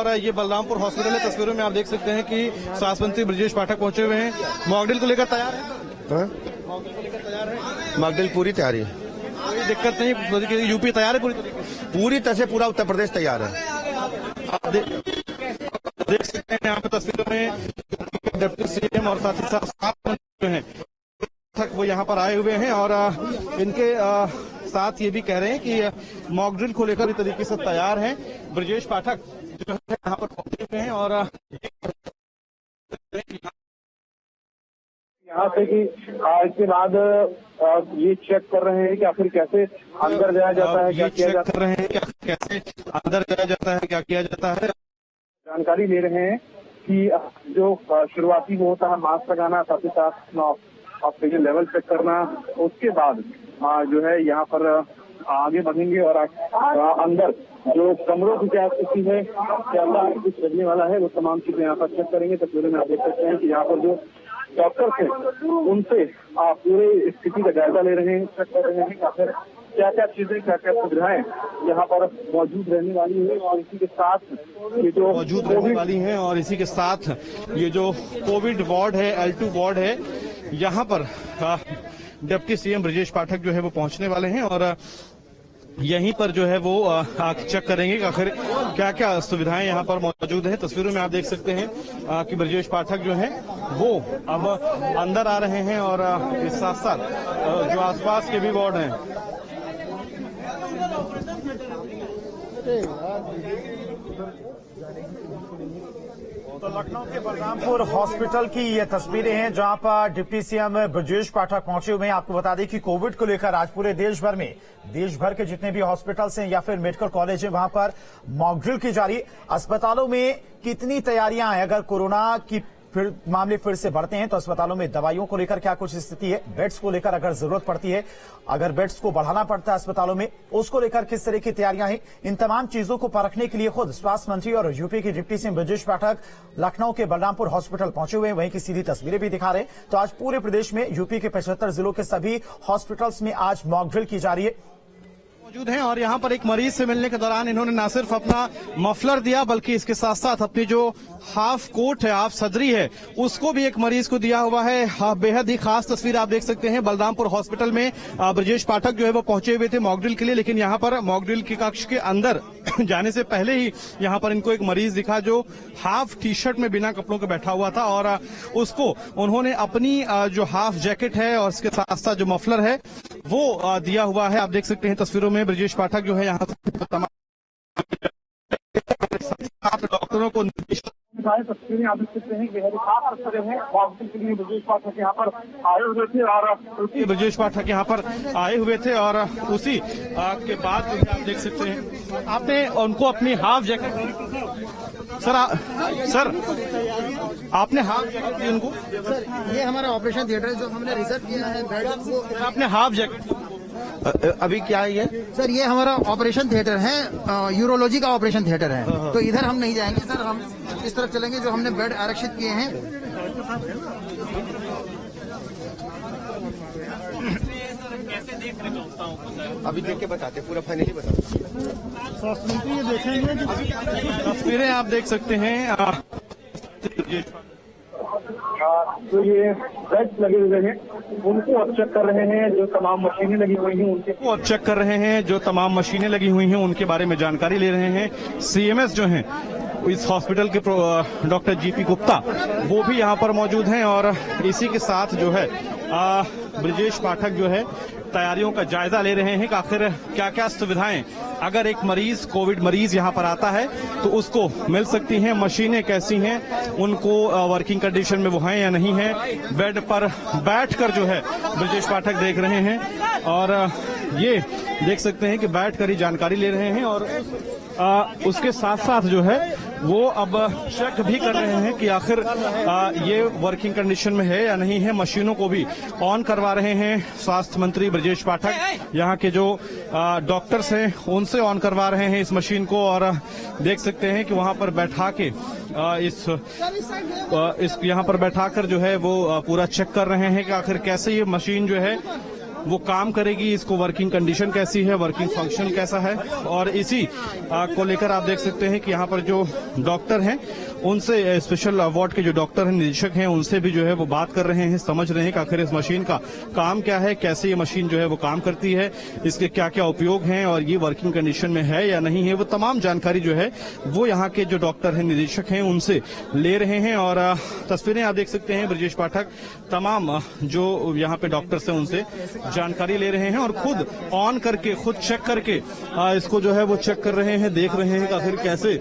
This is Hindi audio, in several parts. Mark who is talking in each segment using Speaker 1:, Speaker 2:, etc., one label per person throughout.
Speaker 1: और ये बलरामपुर हॉस्पिटल है। तस्वीरों में आप देख सकते हैं कि स्वास्थ्य मंत्री ब्रजेश पाठक पहुंचे हुए हैं। मॉकड्रिल को लेकर तैयार है? मॉकड्रिल को लेकर तैयार है?
Speaker 2: मॉकड्रिल पूरी तैयारी है,
Speaker 1: कोई दिक्कत नहीं। यूपी तैयार है पूरी
Speaker 2: तरह से पूरा उत्तर प्रदेश तैयार है।
Speaker 1: आप देख सकते हैं यहाँ पे तस्वीरों में डिप्टी सीएम और साथ ही साथ जो है वो यहाँ पर आए हुए हैं और इनके साथ ये भी कह रहे हैं कि मॉकड्रिल को लेकर इस तरीके से तैयार हैं। ब्रजेश पाठक जो है यहाँ पर पहुंचे हुए हैं और
Speaker 3: यहाँ से कि इसके बाद ये चेक कर रहे हैं कि आखिर कैसे अंदर जाया जाता है, क्या किया जाता है,
Speaker 1: कर रहे हैं कैसे अंदर जाया जाता है, क्या किया जाता है,
Speaker 3: जानकारी ले रहे हैं कि जो शुरुआती वो होता है मास्क लगाना, साथ ही साथ ऑक्सीजन लेवल चेक करना, उसके बाद जो है यहाँ पर आगे बढ़ेंगे और अंदर जो कमरों की क्या स्थिति है, क्या कुछ लगने वाला है, वो तमाम चीजें यहाँ पर चेक करेंगे। तस्वीरों में आप देख सकते हैं कि यहाँ पर जो डॉक्टर्स हैं उनसे पूरे स्थिति का जायजा ले रहे हैं, चेक कर रहे हैं कि आखिर क्या क्या चीजें, क्या क्या सुविधाएं यहाँ पर मौजूद रहने वाली है और इसी के साथ ये जो
Speaker 1: मौजूद रहने वाली हैं और इसी के साथ ये जो कोविड वार्ड है, L2 वार्ड है, यहाँ पर डिप्टी सीएम ब्रजेश पाठक जो है वो पहुंचने वाले हैं और यहीं पर जो है वो चेक करेंगे कि आखिर क्या क्या सुविधाएं यहाँ पर मौजूद हैं। तस्वीरों में आप देख सकते हैं कि ब्रजेश पाठक जो है वो अब अंदर आ रहे हैं और इस साथ साथ जो आसपास के भी वार्ड हैं
Speaker 4: तो लखनऊ के बलरामपुर हॉस्पिटल की ये तस्वीरें हैं जहां पर डिप्टी सीएम ब्रजेश पाठक पहुंचे हुए हैं। आपको बता दें कि कोविड को लेकर आज पूरे देश भर के जितने भी हॉस्पिटल्स हैं या फिर मेडिकल कॉलेज हैं वहां पर मॉकड्रिल की जा रही है। अस्पतालों में कितनी तैयारियां हैं, अगर कोरोना की मामले फिर से बढ़ते हैं तो अस्पतालों में दवाइयों को लेकर क्या कुछ स्थिति है, बेड्स को लेकर अगर जरूरत पड़ती है, अगर बेड्स को बढ़ाना पड़ता है अस्पतालों में, उसको लेकर किस तरह की तैयारियां हैं, इन तमाम चीजों को परखने के लिए खुद स्वास्थ्य मंत्री और यूपी के डिप्टी सीएम ब्रजेश पाठक लखनऊ के बलरामपुर हॉस्पिटल पहुंचे हुए हैं। वहीं की सीधी तस्वीरें भी दिखा रहे हैं। तो आज पूरे प्रदेश में यूपी के 75 जिलों के सभी हॉस्पिटल्स में आज मॉकड्रिल की जा रही है।
Speaker 1: मौजूद हैं और यहाँ पर एक मरीज से मिलने के दौरान इन्होंने न सिर्फ अपना मफलर दिया बल्कि इसके साथ साथ अपनी जो हाफ कोट है, हाफ सदरी है, उसको भी एक मरीज को दिया हुआ है। बेहद ही खास तस्वीर आप देख सकते हैं। बलरामपुर हॉस्पिटल में ब्रजेश पाठक जो है वो पहुंचे हुए थे मॉकड्रिल के लिए, लेकिन यहाँ पर मॉकड्रिल के कक्ष के अंदर जाने से पहले ही यहाँ पर इनको एक मरीज दिखा जो हाफ टी शर्ट में बिना कपड़ों के बैठा हुआ था और उसको उन्होंने अपनी जो हाफ जैकेट है और इसके साथ साथ जो मफलर है वो दिया हुआ है। आप देख सकते हैं तस्वीरों में ब्रजेश पाठक जो है यहाँ तमाम डॉक्टरों को
Speaker 3: तस्वीरें आप देख सकते हैं, बेहद खास तस्वीरें हैं। मॉकड्रिल के लिए ब्रजेश पाठक यहाँ पर आए हुए थे और
Speaker 1: ब्रजेश पाठक यहाँ पर आए हुए थे और उसी के बाद आप देख सकते हैं आपने उनको अपनी हाफ जैकेट सर आपने हाफ जैकेट दी उनको?
Speaker 5: सर ये हमारा ऑपरेशन थिएटर है जो हमने रिसर्च किया है बेड को।
Speaker 1: आपने हाफ जैकेट
Speaker 2: अभी क्या है ये?
Speaker 5: सर ये हमारा ऑपरेशन थिएटर है, यूरोलॉजी का ऑपरेशन थिएटर है, तो इधर हम नहीं जाएंगे सर, हम इस तरफ चलेंगे जो हमने बेड आरक्षित किए हैं।
Speaker 2: अभी देख के बताते, पूरा फाइनली बताते।
Speaker 5: स्वास्थ्य मंत्री ये देखेंगे
Speaker 1: तस्वीरें आप देख सकते हैं।
Speaker 3: जो ये बेड्स लगे हुए हैं उनको अब चेक कर रहे हैं, जो तमाम मशीनें लगी हुई हैं उनके
Speaker 1: वो अब चेक कर रहे हैं, जो तमाम मशीनें लगी हुई हैं उनके बारे में जानकारी ले रहे हैं। सीएमएस जो हैं इस हॉस्पिटल के डॉक्टर जीपी गुप्ता वो भी यहाँ पर मौजूद हैं और इसी के साथ जो है ब्रजेश पाठक जो है तैयारियों का जायजा ले रहे हैं कि आखिर क्या क्या सुविधाएं अगर एक मरीज कोविड मरीज यहाँ पर आता है तो उसको मिल सकती हैं, मशीनें कैसी हैं, उनको वर्किंग कंडीशन में वो हैं या नहीं है। बेड पर बैठकर जो है ब्रजेश पाठक देख रहे हैं और ये देख सकते हैं कि बैठकर ही जानकारी ले रहे हैं और उसके साथ साथ जो है वो अब चेक भी कर रहे हैं कि आखिर ये वर्किंग कंडीशन में है या नहीं है। मशीनों को भी ऑन करवा रहे हैं स्वास्थ्य मंत्री ब्रजेश पाठक। यहाँ के जो डॉक्टर्स हैं उनसे ऑन करवा रहे हैं इस मशीन को और देख सकते हैं कि वहां पर बैठा के इस यहाँ पर बैठाकर जो है वो पूरा चेक कर रहे हैं कि आखिर कैसे ये मशीन जो है वो काम करेगी, इसको वर्किंग कंडीशन कैसी है, वर्किंग फंक्शन कैसा है, और इसी को लेकर आप देख सकते हैं कि यहाँ पर जो डॉक्टर हैं उनसे, स्पेशल वार्ड के जो डॉक्टर हैं, निरीक्षक हैं, उनसे भी जो है वो बात कर रहे हैं, समझ रहे हैं कि आखिर इस मशीन का काम क्या है, कैसे ये मशीन जो है वो काम करती है, इसके क्या क्या उपयोग हैं और ये वर्किंग कंडीशन में है या नहीं है, वो तमाम जानकारी जो है वो यहाँ के जो डॉक्टर हैं, निरीक्षक हैं, उनसे ले रहे हैं। और तस्वीरें आप देख सकते हैं, ब्रजेश पाठक तमाम जो यहाँ पे डॉक्टर्स हैं उनसे जानकारी ले रहे हैं और खुद ऑन करके, खुद चेक करके इसको जो है वो चेक कर रहे हैं, देख रहे हैं कि आखिर कैसे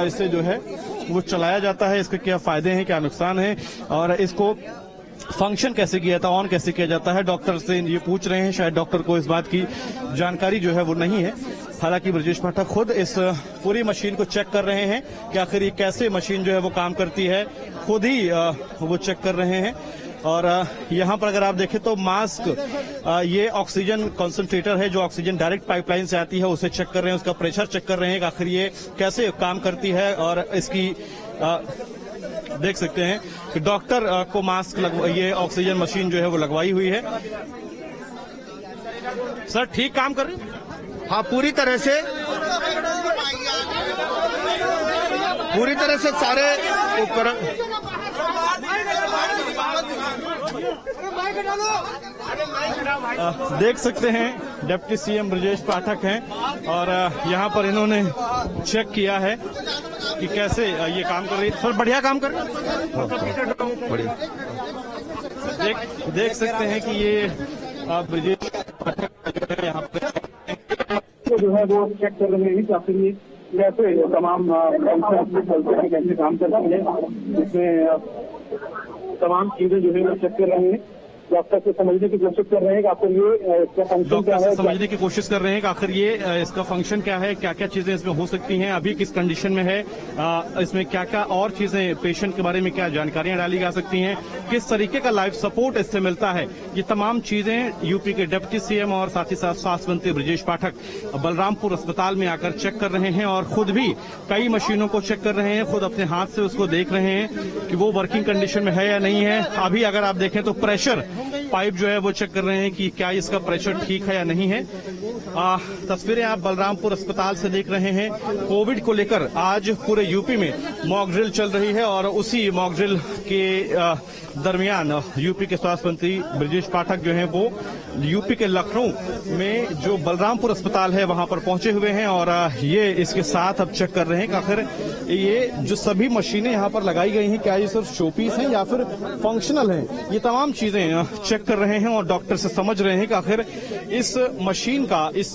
Speaker 1: इससे जो है वो चलाया जाता है, इसके क्या फायदे हैं, क्या नुकसान है, और इसको फंक्शन कैसे किया जाता है, ऑन कैसे किया जाता है। डॉक्टर से ये पूछ रहे हैं, शायद डॉक्टर को इस बात की जानकारी जो है वो नहीं है। हालांकि ब्रजेश पाठक खुद इस पूरी मशीन को चेक कर रहे हैं कि आखिर ये कैसे मशीन जो है वो काम करती है, खुद ही वो चेक कर रहे हैं। और यहाँ पर अगर आप देखें तो मास्क, ये ऑक्सीजन कॉन्सेंट्रेटर है जो ऑक्सीजन डायरेक्ट पाइपलाइन से आती है, उसे चेक कर रहे हैं, उसका प्रेशर चेक कर रहे हैं कि आखिर ये कैसे काम करती है। और इसकी देख सकते हैं कि डॉक्टर को मास्क ये ऑक्सीजन मशीन जो है वो लगवाई हुई है। सर ठीक काम कर रही है?
Speaker 2: हाँ, पूरी तरह से सारे उपकरण।
Speaker 1: देख सकते हैं डिप्टी सीएम ब्रजेश पाठक हैं और यहाँ पर इन्होंने चेक किया है कि कैसे ये काम कर रही है। सर बढ़िया काम कर रही है,
Speaker 2: बढ़िया।
Speaker 1: देख सकते हैं कि ये ब्रजेश पाठक जो है यहाँ पे
Speaker 3: जो है वो चेक कर रहे हैं कि आखिर ये कैसे तमाम चलते हैं, कैसे काम करते हैं, इसमें तमाम चीजें जो है वो चेक कर रहे हैं। डॉक्टर से समझने की कोशिश कर रहे हैं कि आखिर ये इसका फंक्शन क्या है,
Speaker 1: समझने की कोशिश कर रहे हैं कि आखिर ये इसका फंक्शन क्या है, क्या क्या चीजें इसमें हो सकती हैं, अभी किस कंडीशन में है, इसमें क्या क्या और चीजें, पेशेंट के बारे में क्या जानकारियां डाली जा सकती हैं, किस तरीके का लाइफ सपोर्ट इससे मिलता है, ये तमाम चीजें यूपी के डिप्टी सीएम और साथ ही साथ स्वास्थ्य मंत्री ब्रजेश पाठक बलरामपुर अस्पताल में आकर चेक कर रहे हैं और खुद भी कई मशीनों को चेक कर रहे हैं, खुद अपने हाथ से उसको देख रहे हैं कि वो वर्किंग कंडीशन में है या नहीं है। अभी अगर आप देखें तो प्रेशर पाइप जो है वो चेक कर रहे हैं कि क्या इसका प्रेशर ठीक है या नहीं है। तस्वीरें आप बलरामपुर अस्पताल से देख रहे हैं। कोविड को लेकर आज पूरे यूपी में मॉक ड्रिल चल रही है और उसी मॉक ड्रिल के दरमियान यूपी के स्वास्थ्य मंत्री ब्रजेश पाठक जो हैं वो यूपी के लखनऊ में जो बलरामपुर अस्पताल है वहां पर पहुंचे हुए हैं और ये इसके साथ अब चेक कर रहे हैं कि आखिर ये जो सभी मशीनें यहाँ पर लगाई गई हैं क्या ये सिर्फ शोपीस हैं या फिर फंक्शनल हैं, ये तमाम चीजें चेक कर रहे हैं और डॉक्टर से समझ रहे हैं कि आखिर इस मशीन का, इस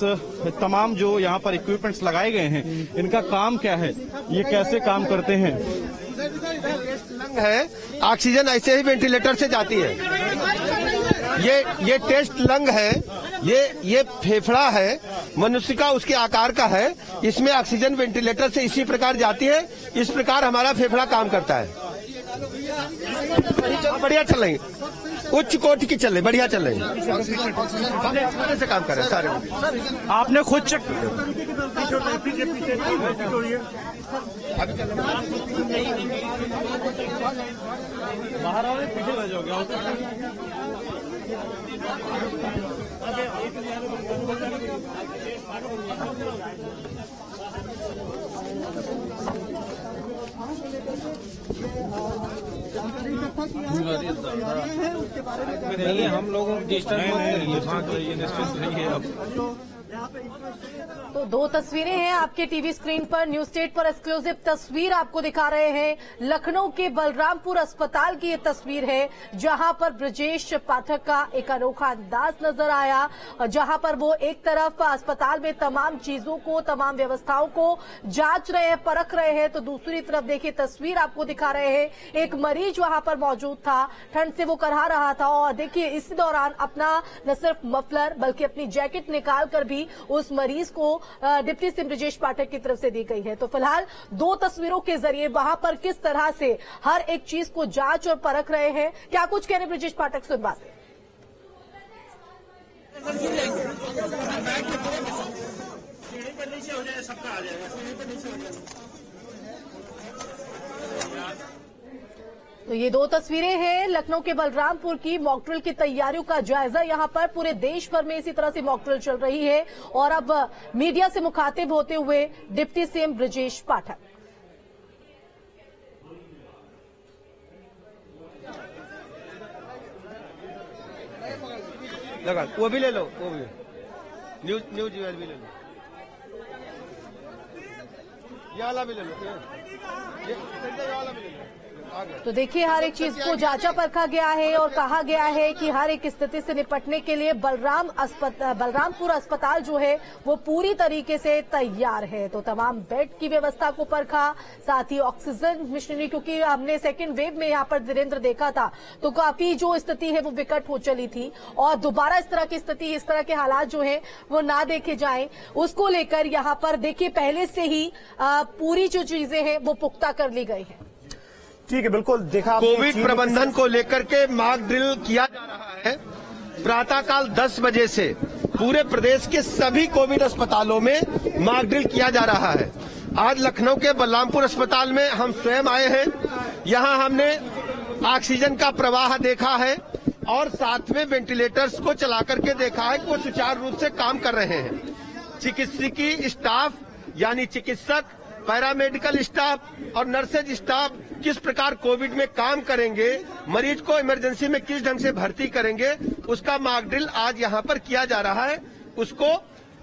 Speaker 1: तमाम जो यहाँ पर इक्विपमेंट्स लगाए गए हैं इनका काम क्या है, ये कैसे काम करते हैं।
Speaker 2: लंग है, ऑक्सीजन ऐसे ही वेंटिलेटर से जाती है। ये टेस्ट लंग है, ये फेफड़ा है मनुष्य का, उसके आकार का है, इसमें ऑक्सीजन वेंटिलेटर से इसी प्रकार जाती है। इस प्रकार हमारा फेफड़ा काम करता है। बढ़िया चल रही, उच्च कोटि की चल रही, बढ़िया चल रही, से काम कर रहे हैं सारे।
Speaker 1: आपने खुद चेक बाहर आओ, पीछे रह जाओगे।
Speaker 6: नहीं, हम लोगों को डिस्टर्ब मत करिए, निश्चित रहिए। अब
Speaker 7: तो दो तस्वीरें हैं आपके टीवी स्क्रीन पर। न्यूज स्टेट पर एक्सक्लूसिव तस्वीर आपको दिखा रहे हैं। लखनऊ के बलरामपुर अस्पताल की ये तस्वीर है जहां पर ब्रजेश पाठक का एक अनोखा अंदाज नजर आया, जहां पर वो एक तरफ अस्पताल में तमाम चीजों को, तमाम व्यवस्थाओं को जांच रहे हैं, परख रहे हैं, तो दूसरी तरफ देखिए तस्वीर आपको दिखा रहे हैं, एक मरीज वहां पर मौजूद था, ठंड से वो करहा रहा था और देखिए इस दौरान अपना न सिर्फ मफलर बल्कि अपनी जैकेट निकाल कर भी उस मरीज को डिप्टी सीएम ब्रजेश पाठक की तरफ से दी गई है। तो फिलहाल दो तस्वीरों के जरिए वहां पर किस तरह से हर एक चीज को जांच और परख रहे हैं, क्या कुछ कह रहे ब्रजेश पाठक, सुन बात। तो ये दो तस्वीरें हैं लखनऊ के बलरामपुर की मॉक ड्रिल की तैयारियों का जायजा। यहां पर पूरे देश भर में इसी तरह से मॉक ड्रिल चल रही है और अब मीडिया से मुखातिब होते हुए डिप्टी सीएम ब्रजेश पाठक।
Speaker 2: लगा वो भी ले लो, वो भी न्यूज भी ले लो, ये वाला भी ले लो, ये वाला भी ले लो।
Speaker 7: तो देखिए हर एक चीज को जांचा परखा गया है और कहा गया है कि हर एक स्थिति से निपटने के लिए बलरामपुर अस्पताल जो है वो पूरी तरीके से तैयार है। तो तमाम बेड की व्यवस्था को परखा, साथ ही ऑक्सीजन मशीनरी, क्योंकि हमने सेकेंड वेव में यहाँ पर वीरेंद्र देखा था तो काफी जो स्थिति है वो विकट हो चली थी और दोबारा इस तरह की स्थिति, इस तरह के हालात जो है वो ना देखे जाए, उसको लेकर यहाँ पर देखिए पहले से ही पूरी जो चीजें हैं वो पुख्ता कर ली गई है।
Speaker 4: ठीक है, बिल्कुल देखा।
Speaker 2: कोविड प्रबंधन को लेकर के मॉक ड्रिल किया जा रहा है। प्रातःकाल 10 बजे से पूरे प्रदेश के सभी कोविड अस्पतालों में मॉक ड्रिल किया जा रहा है। आज लखनऊ के बलरामपुर अस्पताल में हम स्वयं आए हैं। यहां हमने ऑक्सीजन का प्रवाह देखा है और साथ में वेंटिलेटर्स को चला करके देखा है कि वो सुचारू रूप से काम कर रहे हैं। चिकित्सकीय स्टाफ यानी चिकित्सक, पैरामेडिकल स्टाफ और नर्सेज स्टाफ किस प्रकार कोविड में काम करेंगे, मरीज को इमरजेंसी में किस ढंग से भर्ती करेंगे, उसका मॉक ड्रिल आज यहाँ पर किया जा रहा है। उसको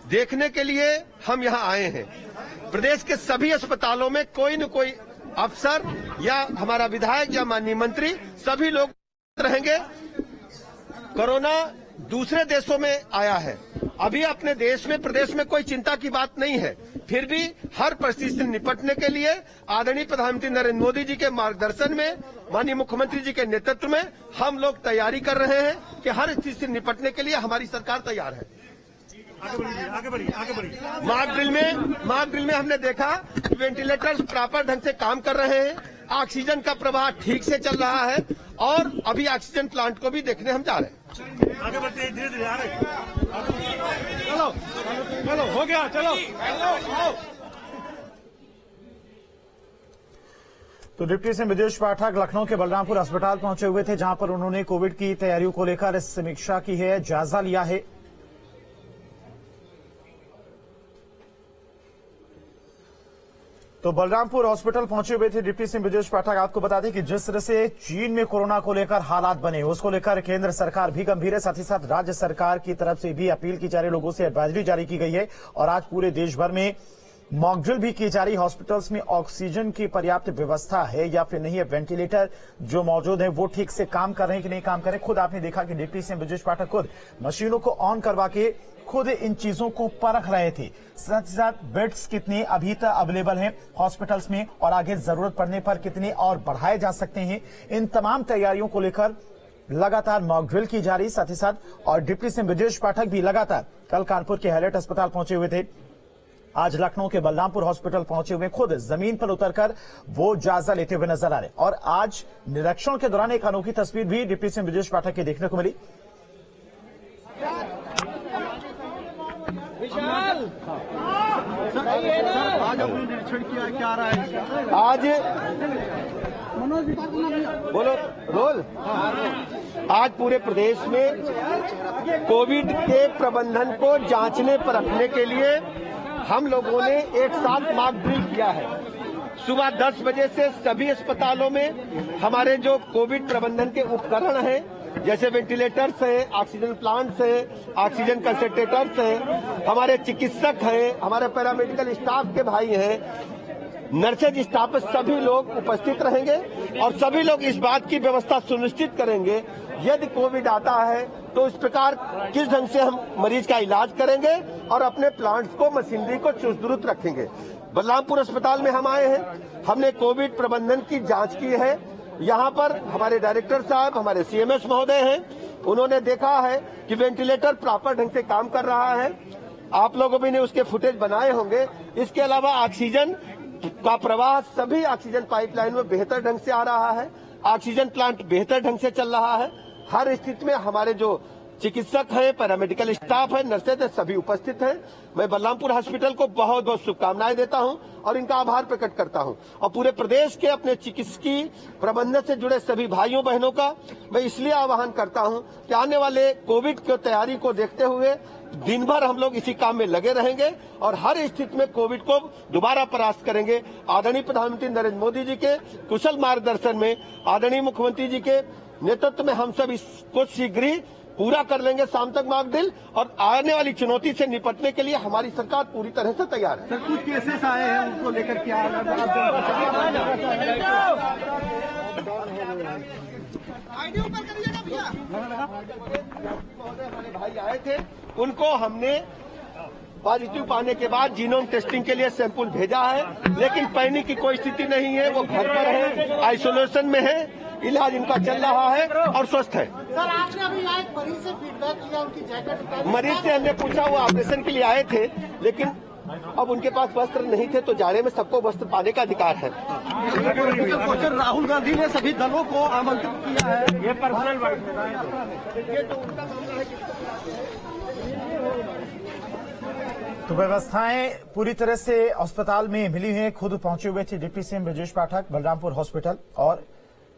Speaker 2: देखने के लिए हम यहाँ आए हैं। प्रदेश के सभी अस्पतालों में कोई न कोई अफसर या हमारा विधायक या माननीय मंत्री सभी लोग रहेंगे। कोरोना दूसरे देशों में आया है, अभी अपने देश में प्रदेश में कोई चिंता की बात नहीं है। फिर भी हर परिस्थिति से निपटने के लिए आदरणीय प्रधानमंत्री नरेंद्र मोदी जी के मार्गदर्शन में, माननीय मुख्यमंत्री जी के नेतृत्व में हम लोग तैयारी कर रहे हैं कि हर स्थिति से निपटने के लिए हमारी सरकार तैयार है। आगे बढ़िए। मॉक ड्रिल में हमने देखा कि वेंटिलेटर्स प्रॉपर ढंग से काम कर रहे हैं, ऑक्सीजन का प्रवाह ठीक से चल रहा है और अभी ऑक्सीजन प्लांट को भी देखने हम जा रहे हैं।
Speaker 1: आगे बढ़ते हैं, धीरे-धीरे आ रहे हैं। चलो हो गया, चलो।
Speaker 4: तो डिप्टी सीएम ब्रजेश पाठक लखनऊ के बलरामपुर अस्पताल पहुंचे हुए थे, जहां पर उन्होंने कोविड की तैयारियों को लेकर समीक्षा की है, जायजा लिया है। तो बलरामपुर हॉस्पिटल पहुंचे हुए थे डिप्टी सीएम ब्रजेश पाठक। आपको बता दें कि जिस तरह से चीन में कोरोना को लेकर हालात बने, उसको लेकर केंद्र सरकार भी गंभीर है, साथ ही साथ राज्य सरकार की तरफ से भी अपील की जा रही, लोगों से एडवाइजरी जारी की गई है और आज पूरे देश भर में मॉक ड्रिल भी की जा रही। हॉस्पिटल्स में ऑक्सीजन की पर्याप्त व्यवस्था है या फिर नहीं है, वेंटिलेटर जो मौजूद है वो ठीक से काम कर रहे हैं कि नहीं काम कर रहे। खुद आपने देखा कि डिप्टी सीएम ब्रजेश पाठक खुद मशीनों को ऑन करवा के खुद इन चीजों को परख रहे थे। साथ ही साथ बेड्स कितने अभी तक अवेलेबल हैं हॉस्पिटल्स में और आगे जरूरत पड़ने पर कितने और बढ़ाए जा सकते हैं, इन तमाम तैयारियों को लेकर लगातार मॉक ड्रिल की जा रही। साथ ही साथ और डिप्टी सीएम ब्रजेश पाठक भी लगातार कल कानपुर के हाईलाइट अस्पताल पहुंचे हुए थे, आज लखनऊ के बलरामपुर हॉस्पिटल पहुंचे हुए, खुद जमीन पर उतरकर वो जायजा लेते हुए नजर आ रहे। और आज निरीक्षण के दौरान एक अनोखी तस्वीर भी डिप्टी सीएम ब्रजेश पाठक की देखने को मिली।
Speaker 2: आज निरीक्षण किया, क्या रहा है आज? बोलो रोल। आज पूरे प्रदेश में कोविड के प्रबंधन को जांचने परखने के लिए हम लोगों ने एक साथ मॉक ड्रिल किया है। सुबह 10 बजे से सभी अस्पतालों में हमारे जो कोविड प्रबंधन के उपकरण हैं, जैसे वेंटिलेटर्स हैं, ऑक्सीजन प्लांट्स हैं, ऑक्सीजन कंसंट्रेटर्स हैं, हमारे चिकित्सक हैं, हमारे पैरामेडिकल स्टाफ के भाई हैं, नर्सेज स्टाफ, सभी लोग उपस्थित रहेंगे और सभी लोग इस बात की व्यवस्था सुनिश्चित करेंगे यदि कोविड आता है तो इस प्रकार किस ढंग से हम मरीज का इलाज करेंगे और अपने प्लांट्स को, मशीनरी को चुस्त दुरुस्त रखेंगे। बलरामपुर अस्पताल में हम आए हैं, हमने कोविड प्रबंधन की जांच की है। यहाँ पर हमारे डायरेक्टर साहब, हमारे सीएमएस महोदय हैं, उन्होंने देखा है कि वेंटिलेटर प्रॉपर ढंग से काम कर रहा है। आप लोगों भी ने उसके फुटेज बनाए होंगे। इसके अलावा ऑक्सीजन का प्रवाह सभी ऑक्सीजन पाइपलाइन में बेहतर ढंग से आ रहा है, ऑक्सीजन प्लांट बेहतर ढंग से चल रहा है। हर स्थिति में हमारे जो चिकित्सक हैं, पैरामेडिकल स्टाफ है, नर्सेज है, सभी उपस्थित हैं। मैं बलरामपुर हॉस्पिटल को बहुत बहुत शुभकामनाएं देता हूं और इनका आभार प्रकट करता हूं। और पूरे प्रदेश के अपने चिकित्सकीय प्रबंधन से जुड़े सभी भाइयों बहनों का मैं इसलिए आह्वान करता हूं कि आने वाले कोविड की तैयारी को देखते हुए दिन भर हम लोग इसी काम में लगे रहेंगे और हर स्थिति में कोविड को दोबारा परास्त करेंगे। आदरणीय प्रधानमंत्री नरेंद्र मोदी जी के कुशल मार्गदर्शन में, आदरणीय मुख्यमंत्री जी के नेतृत्व में हम सब इसको शीघ्र ही पूरा कर लेंगे शाम तक मॉकड्रिल, और आने वाली चुनौती से निपटने के लिए हमारी सरकार पूरी तरह से तैयार है।
Speaker 3: सर, कुछ केसेस आए हैं, उनको लेकर क्या
Speaker 2: हमारे भाई आए थे, उनको हमने पॉजिटिव पाने के बाद जीनोम टेस्टिंग के लिए सैंपल भेजा है, लेकिन पैनिक की कोई स्थिति नहीं है। वो घर पर है, आइसोलेशन में है, इलाज इनका चल रहा है और स्वस्थ है।
Speaker 8: सर, आपने अभी एक मरीज से फीडबैक लिया, उनकी जैकेट
Speaker 2: मरीज से हमने पूछा, वो ऑपरेशन के लिए आए थे, लेकिन अब उनके पास वस्त्र नहीं थे, तो जाड़े में सबको वस्त्र पाने का अधिकार है।
Speaker 3: राहुल गांधी ने सभी दलों को आमंत्रित किया है, ये पर्सनल
Speaker 4: तो व्यवस्थाएं पूरी तरह से अस्पताल में मिली हैं। खुद पहुंचे हुए थे deputy CM Brajesh Pathak Balrampur hospital, और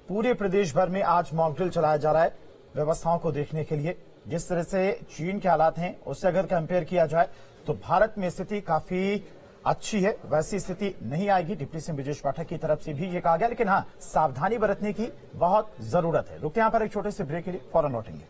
Speaker 4: पूरे प्रदेश भर में आज मॉकड्रिल चलाया जा रहा है व्यवस्थाओं को देखने के लिए। जिस तरह से चीन के हालात हैं उससे अगर कंपेयर किया जाए तो भारत में स्थिति काफी अच्छी है, वैसी स्थिति नहीं आएगी। डिप्टी सीएम ब्रजेश पाठक की तरफ से भी ये कहा गया, लेकिन हाँ, सावधानी बरतने की बहुत जरूरत है। रुकते यहां पर एक छोटे से ब्रेक के लिए, फौरन लौटेंगे।